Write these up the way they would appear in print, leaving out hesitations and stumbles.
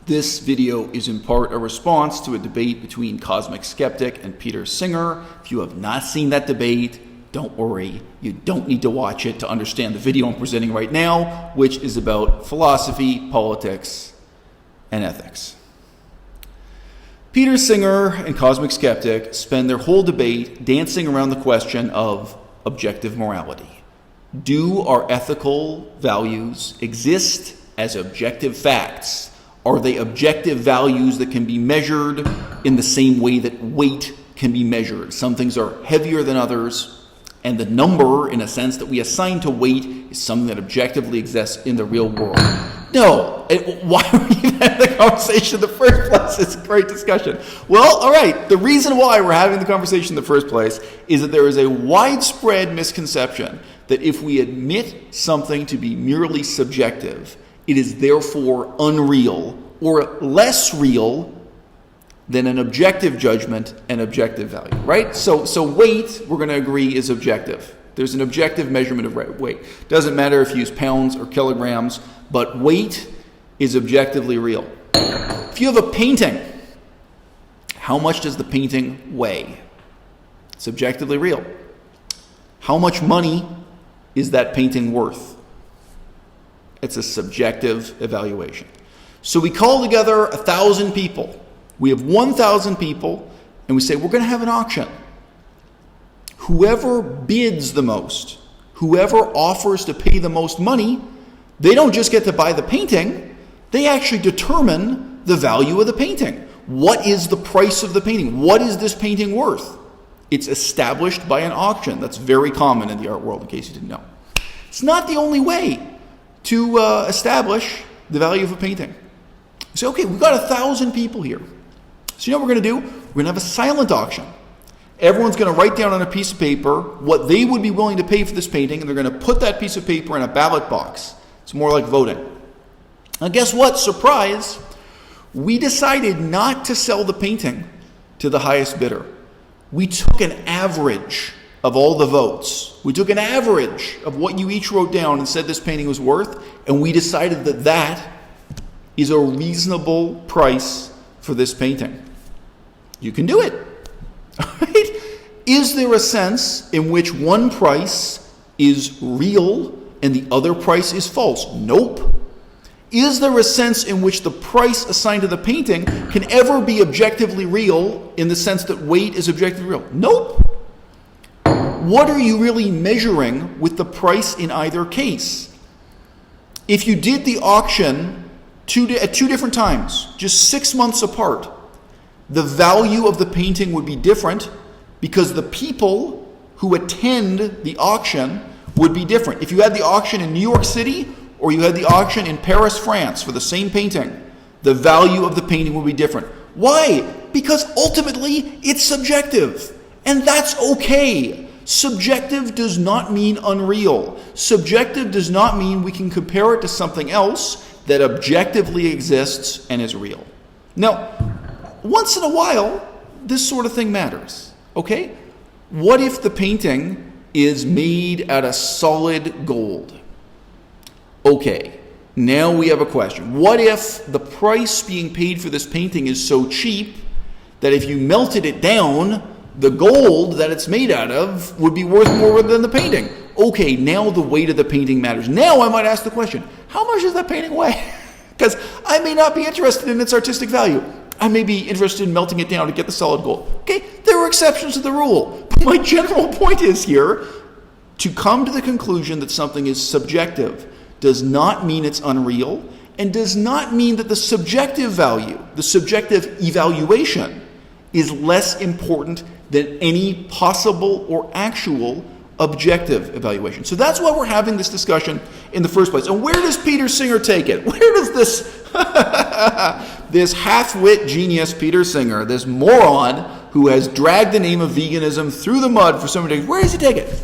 This video is in part a response to a debate between Cosmic Skeptic and Peter Singer. If you have not seen that debate, don't worry. You don't need to watch it to understand the video I'm presenting right now, which is about philosophy, politics, and ethics. Peter Singer and Cosmic Skeptic spend their whole debate dancing around the question of objective morality. Do our ethical values exist as objective facts? Are they objective values that can be measured in the same way that weight can be measured? Some things are heavier than others, and the number, in a sense, that we assign to weight is something that objectively exists in the real world. No. Why are we even having the conversation in the first place? It's a great discussion. Well, all right. The reason why we're having the conversation in the first place is that there is a widespread misconception that if we admit something to be merely subjective, it is therefore unreal or less real than an objective judgment and objective value, right? So weight, we're going to agree, is objective. There's an objective measurement of weight. Doesn't matter if you use pounds or kilograms, but weight is objectively real. If you have a painting, how much does the painting weigh? It's objectively real. How much money is that painting worth? It's a subjective evaluation. So we call together 1,000 people. We have 1,000 people, and we say, we're going to have an auction. Whoever bids the most, whoever offers to pay the most money, they don't just get to buy the painting, they actually determine the value of the painting. What is the price of the painting? What is this painting worth? It's established by an auction. That's very common in the art world, in case you didn't know. It's not the only way to establish the value of a painting. You say, okay, we've got 1,000 people here. So you know what we're going to do? We're going to have a silent auction. Everyone's going to write down on a piece of paper what they would be willing to pay for this painting, and they're going to put that piece of paper in a ballot box. It's more like voting. Now guess what? Surprise! We decided not to sell the painting to the highest bidder. We took an average of all the votes. We took an average of what you each wrote down and said this painting was worth, and we decided that that is a reasonable price for this painting. You can do it. Right? Is there a sense in which one price is real and the other price is false? Nope. Is there a sense in which the price assigned to the painting can ever be objectively real in the sense that weight is objectively real? Nope. What are you really measuring with the price in either case? If you did the auction at two different times, just 6 months apart, the value of the painting would be different because the people who attend the auction would be different. If you had the auction in New York City or you had the auction in Paris, France for the same painting, the value of the painting would be different. Why? Because ultimately it's subjective, and that's okay. Subjective does not mean unreal. Subjective does not mean we can compare it to something else that objectively exists and is real. Now, once in a while, this sort of thing matters, okay? What if the painting is made out of solid gold? Okay, now we have a question. What if the price being paid for this painting is so cheap that if you melted it down, the gold that it's made out of would be worth more than the painting? Okay, now the weight of the painting matters. Now I might ask the question, how much does that painting weigh? Because I may not be interested in its artistic value. I may be interested in melting it down to get the solid gold. Okay, there are exceptions to the rule. But my general point is here, to come to the conclusion that something is subjective does not mean it's unreal, and does not mean that the subjective value, the subjective evaluation, is less important than any possible or actual objective evaluation. So that's why we're having this discussion in the first place. And where does Peter Singer take it? Where does this this half-wit genius Peter Singer, this moron who has dragged the name of veganism through the mud for so many days, where does he take it?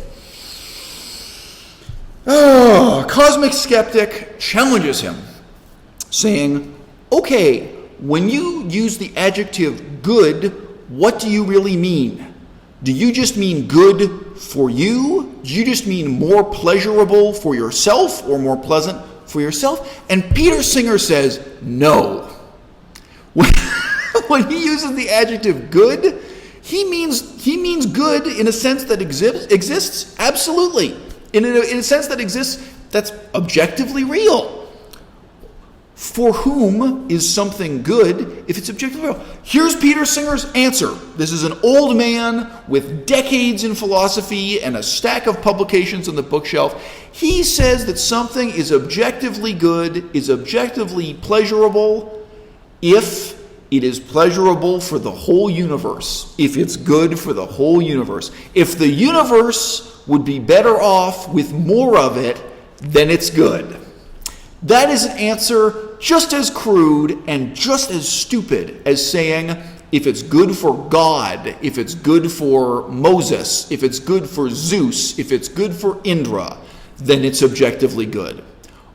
Oh, Cosmic Skeptic challenges him, saying, okay, when you use the adjective good, what do you really mean? Do you just mean good for you? Do you just mean more pleasurable for yourself or more pleasant for yourself? And Peter Singer says, no. When he uses the adjective good, he means good in a sense that exists absolutely. In a sense that exists that's objectively real. For whom is something good if it's objectively real? Here's Peter Singer's answer. This is an old man with decades in philosophy and a stack of publications on the bookshelf. He says that something is objectively good, is objectively pleasurable, if it is pleasurable for the whole universe. If it's good for the whole universe. If the universe would be better off with more of it, then it's good. That is an answer just as crude and just as stupid as saying if it's good for God, if it's good for Moses, if it's good for Zeus, if it's good for Indra, then it's objectively good.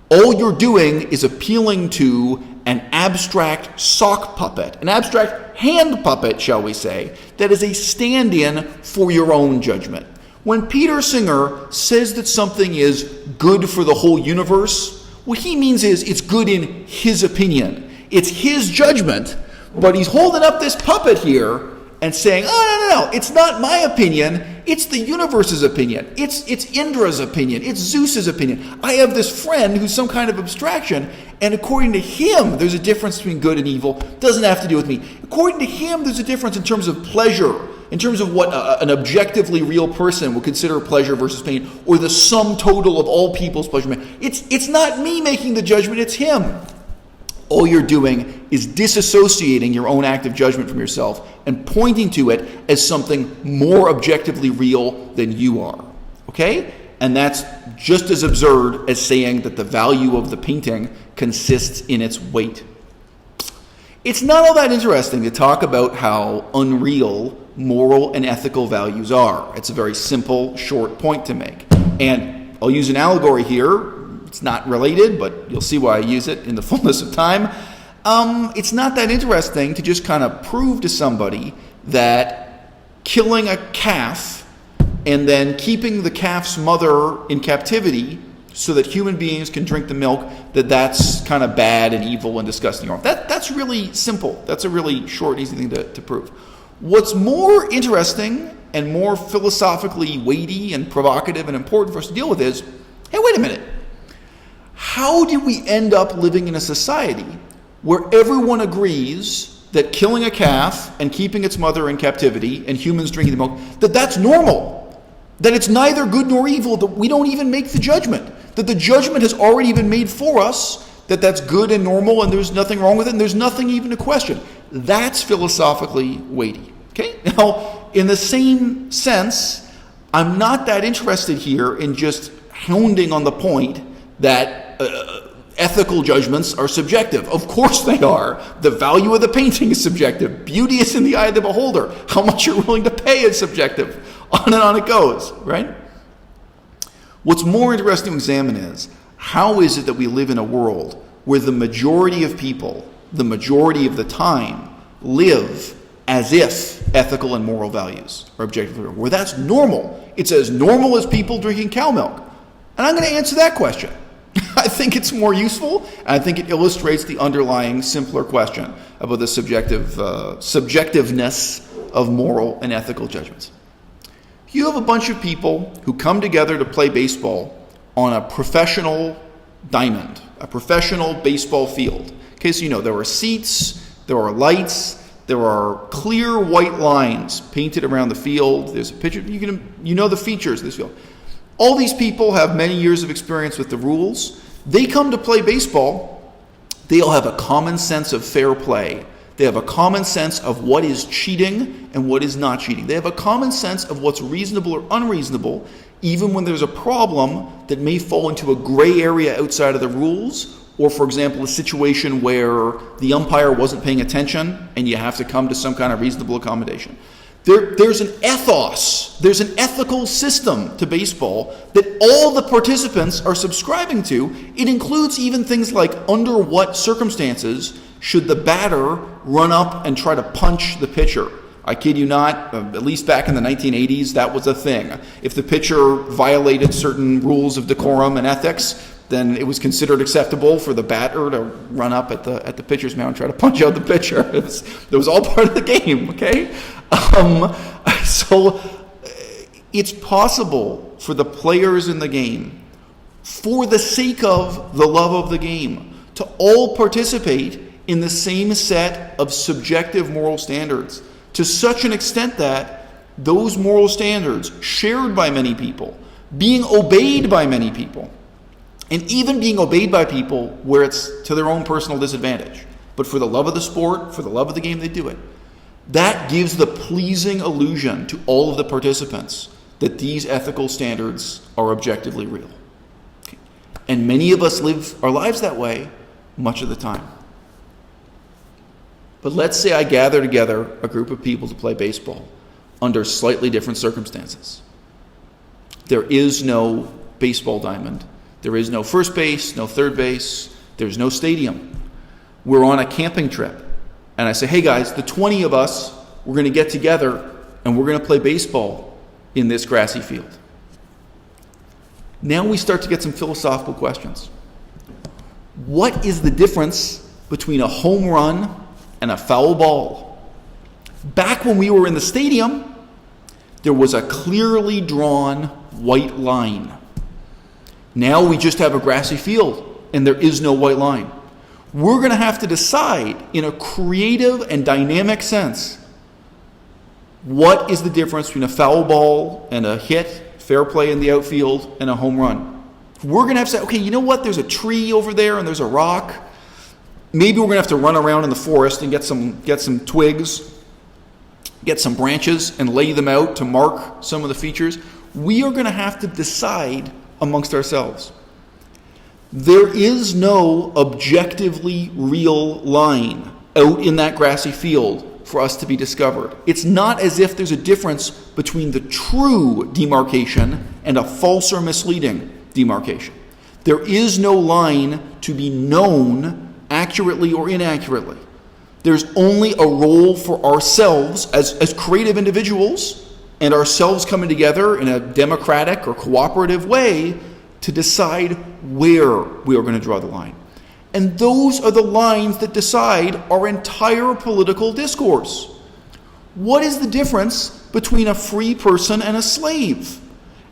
All you're doing is appealing to an abstract sock puppet, an abstract hand puppet, shall we say, that is a stand-in for your own judgment. When Peter Singer says that something is good for the whole universe, what he means is it's good in his opinion. It's his judgment, but he's holding up this puppet here and saying, oh, no, it's not my opinion. It's the universe's opinion. It's Indra's opinion. It's Zeus's opinion. I have this friend who's some kind of abstraction, and according to him, there's a difference between good and evil. Doesn't have to do with me. According to him, there's a difference in terms of pleasure, in terms of what an objectively real person would consider pleasure versus pain, or the sum total of all people's pleasure. It's not me making the judgment, it's him. All you're doing is disassociating your own act of judgment from yourself and pointing to it as something more objectively real than you are. Okay? And that's just as absurd as saying that the value of the painting consists in its weight. It's not all that interesting to talk about how unreal moral and ethical values are. It's a very simple, short point to make. And I'll use an allegory here. It's not related, but you'll see why I use it in the fullness of time. It's not that interesting to just kind of prove to somebody that killing a calf and then keeping the calf's mother in captivity so that human beings can drink the milk, that's kind of bad and evil and disgusting. That's really simple. That's a really short, easy thing to prove. What's more interesting and more philosophically weighty and provocative and important for us to deal with is, hey, wait a minute. How did we end up living in a society where everyone agrees that killing a calf and keeping its mother in captivity and humans drinking the milk, that's normal? That it's neither good nor evil, that we don't even make the judgment? That the judgment has already been made for us, that's good and normal and there's nothing wrong with it and there's nothing even to question. That's philosophically weighty. Okay? Now, in the same sense, I'm not that interested here in just hounding on the point that ethical judgments are subjective. Of course they are. The value of the painting is subjective. Beauty is in the eye of the beholder. How much you're willing to pay is subjective. On and on it goes, right? What's more interesting to examine is, how is it that we live in a world where the majority of people, the majority of the time, live as if ethical and moral values are objectively real, where that's normal. It's as normal as people drinking cow milk. And I'm going to answer that question. I think it's more useful, and I think it illustrates the underlying simpler question about the subjectiveness of moral and ethical judgments. You have a bunch of people who come together to play baseball on a professional diamond, a professional baseball field. Okay, so you know there are seats, there are lights, there are clear white lines painted around the field. There's a pitcher. You know the features of this field. All these people have many years of experience with the rules. They come to play baseball. They all have a common sense of fair play. They have a common sense of what is cheating and what is not cheating. They have a common sense of what's reasonable or unreasonable, even when there's a problem that may fall into a gray area outside of the rules, or, for example, a situation where the umpire wasn't paying attention and you have to come to some kind of reasonable accommodation. There's an ethos, there's an ethical system to baseball that all the participants are subscribing to. It includes even things like under what circumstances should the batter run up and try to punch the pitcher. I kid you not, at least back in the 1980s, that was a thing. If the pitcher violated certain rules of decorum and ethics, then it was considered acceptable for the batter to run up at the pitcher's mound and try to punch out the pitcher. It was all part of the game, okay? So it's possible for the players in the game, for the sake of the love of the game, to all participate in the same set of subjective moral standards, to such an extent that those moral standards, shared by many people, being obeyed by many people, and even being obeyed by people where it's to their own personal disadvantage, but for the love of the sport, for the love of the game, they do it. That gives the pleasing illusion to all of the participants that these ethical standards are objectively real. Okay. And many of us live our lives that way much of the time. But let's say I gather together a group of people to play baseball under slightly different circumstances. There is no baseball diamond. There is no first base, no third base. There's no stadium. We're on a camping trip. And I say, hey guys, the 20 of us, we're going to get together and we're going to play baseball in this grassy field. Now we start to get some philosophical questions. What is the difference between a home run and a foul ball? Back when we were in the stadium, there was a clearly drawn white line. Now we just have a grassy field and there is no white line. We're going to have to decide in a creative and dynamic sense, what is the difference between a foul ball and a hit, fair play in the outfield, and a home run? We're going to have to say, okay, you know what? There's a tree over there and there's a rock. Maybe we're going to have to run around in the forest and get some twigs, get some branches, and lay them out to mark some of the features. We are going to have to decide amongst ourselves. There is no objectively real line out in that grassy field for us to be discovered. It's not as if there's a difference between the true demarcation and a false or misleading demarcation. There is no line to be known accurately or inaccurately. There's only a role for ourselves as creative individuals and ourselves coming together in a democratic or cooperative way to decide where we are going to draw the line. And those are the lines that decide our entire political discourse. What is the difference between a free person and a slave?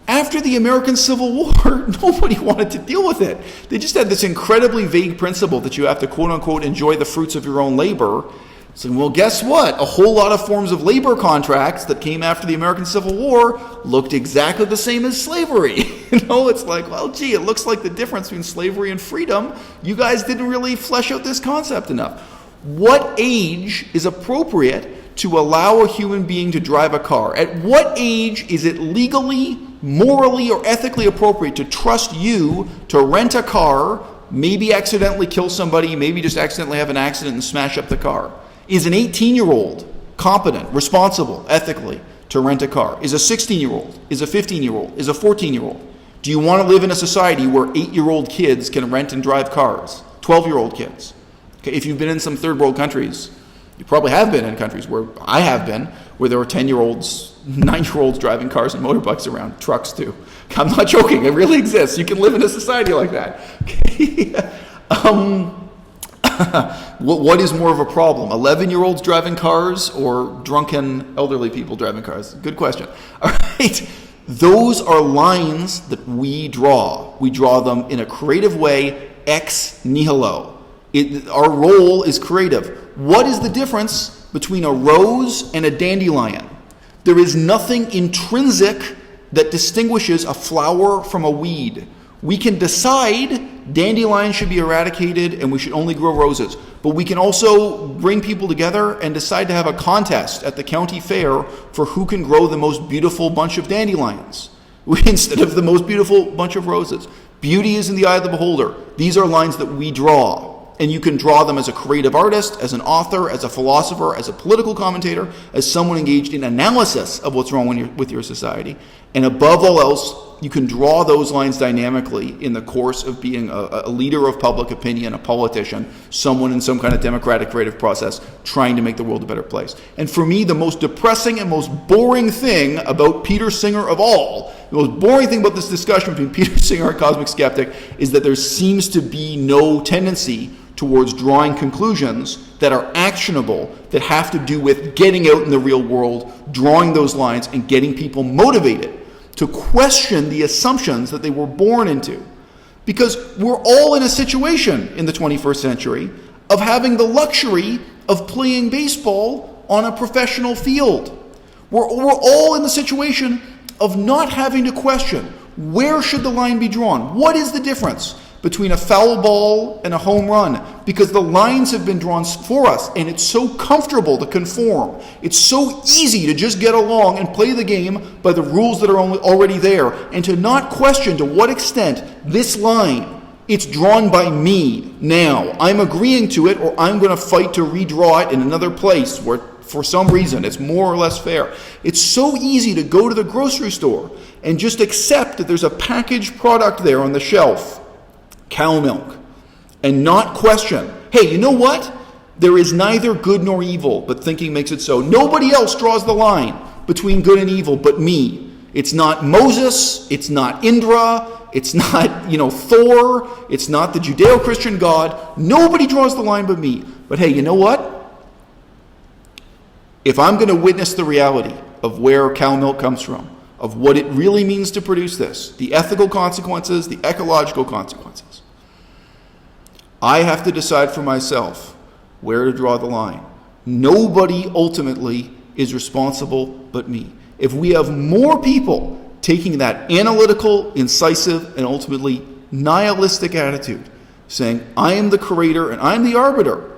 After the American Civil War, nobody wanted to deal with it. They just had this incredibly vague principle that you have to, quote-unquote, enjoy the fruits of your own labor. So, well, guess what? A whole lot of forms of labor contracts that came after the American Civil War looked exactly the same as slavery. It's like, well, gee, it looks like the difference between slavery and freedom. You guys didn't really flesh out this concept enough. What age is appropriate to allow a human being to drive a car? At what age is it legally, morally, or ethically appropriate to trust you to rent a car, maybe accidentally kill somebody, maybe just accidentally have an accident and smash up the car? Is an 18-year-old competent, responsible, ethically, to rent a car? Is a 16-year-old? Is a 15-year-old? Is a 14-year-old? Do you want to live in a society where 8-year-old kids can rent and drive cars? 12-year-old kids? Okay, if you've been in some third world countries, you probably have been in countries where I have been, where there were 10-year-olds, 9-year-olds driving cars and motorbikes around, trucks too. I'm not joking, it really exists. You can live in a society like that. Okay. What is more of a problem? 11-year-olds driving cars or drunken elderly people driving cars? Good question. All right. Those are lines that we draw. We draw them in a creative way, ex nihilo. Our role is creative. What is the difference between a rose and a dandelion? There is nothing intrinsic that distinguishes a flower from a weed. We can decide dandelions should be eradicated and we should only grow roses. But we can also bring people together and decide to have a contest at the county fair for who can grow the most beautiful bunch of dandelions instead of the most beautiful bunch of roses. Beauty is in the eye of the beholder. These are lines that we draw. And you can draw them as a creative artist, as an author, as a philosopher, as a political commentator, as someone engaged in analysis of what's wrong with your society. And above all else, you can draw those lines dynamically in the course of being a leader of public opinion, a politician, someone in some kind of democratic creative process trying to make the world a better place. And for me, the most depressing and most boring thing about Peter Singer of all The most boring thing about this discussion between Peter Singer and Cosmic Skeptic is that there seems to be no tendency towards drawing conclusions that are actionable, that have to do with getting out in the real world, drawing those lines, and getting people motivated to question the assumptions that they were born into. Because we're all in a situation in the 21st century of having the luxury of playing baseball on a professional field. We're all in the situation of not having to question, where should the line be drawn? What is the difference between a foul ball and a home run? Because the lines have been drawn for us, and it's so comfortable to conform. It's so easy to just get along and play the game by the rules that are already there, and to not question to what extent this line, it's drawn by me now. I'm agreeing to it, or I'm going to fight to redraw it in another place where for some reason it's more or less fair. It's so easy to go to the grocery store and just accept that there's a packaged product there on the shelf, cow milk, and not question, hey, you know what? There is neither good nor evil, but thinking makes it so. Nobody else draws the line between good and evil but me. It's not Moses, it's not Indra, it's not, Thor, it's not the Judeo-Christian God. Nobody draws the line but me. But hey, you know what? If I'm going to witness the reality of where cow milk comes from, of what it really means to produce this, the ethical consequences, the ecological consequences, I have to decide for myself where to draw the line. Nobody ultimately is responsible but me. If we have more people taking that analytical, incisive, and ultimately nihilistic attitude, saying, I am the creator and I'm the arbiter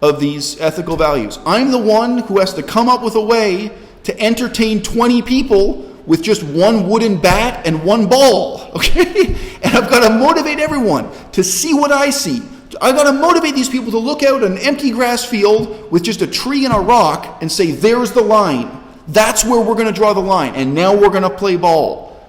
of these ethical values. I'm the one who has to come up with a way to entertain 20 people with just one wooden bat and one ball, okay? And I've got to motivate everyone to see what I see. I've got to motivate these people to look out at an empty grass field with just a tree and a rock and say, there's the line. That's where we're going to draw the line, and now we're going to play ball.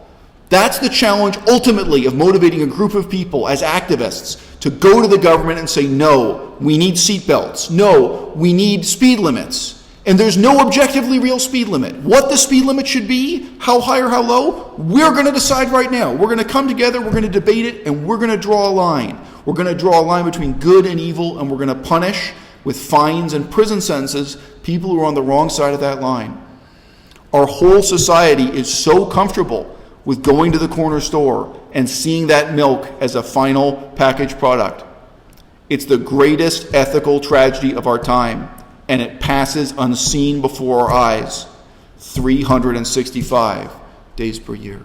That's the challenge, ultimately, of motivating a group of people as activists to go to the government and say, no, we need seatbelts. No, we need speed limits. And there's no objectively real speed limit. What the speed limit should be, how high or how low, we're going to decide right now. We're going to come together, we're going to debate it, and we're going to draw a line. We're going to draw a line between good and evil, and we're going to punish with fines and prison sentences people who are on the wrong side of that line. Our whole society is so comfortable with going to the corner store and seeing that milk as a final packaged product. It's the greatest ethical tragedy of our time, and it passes unseen before our eyes 365 days per year.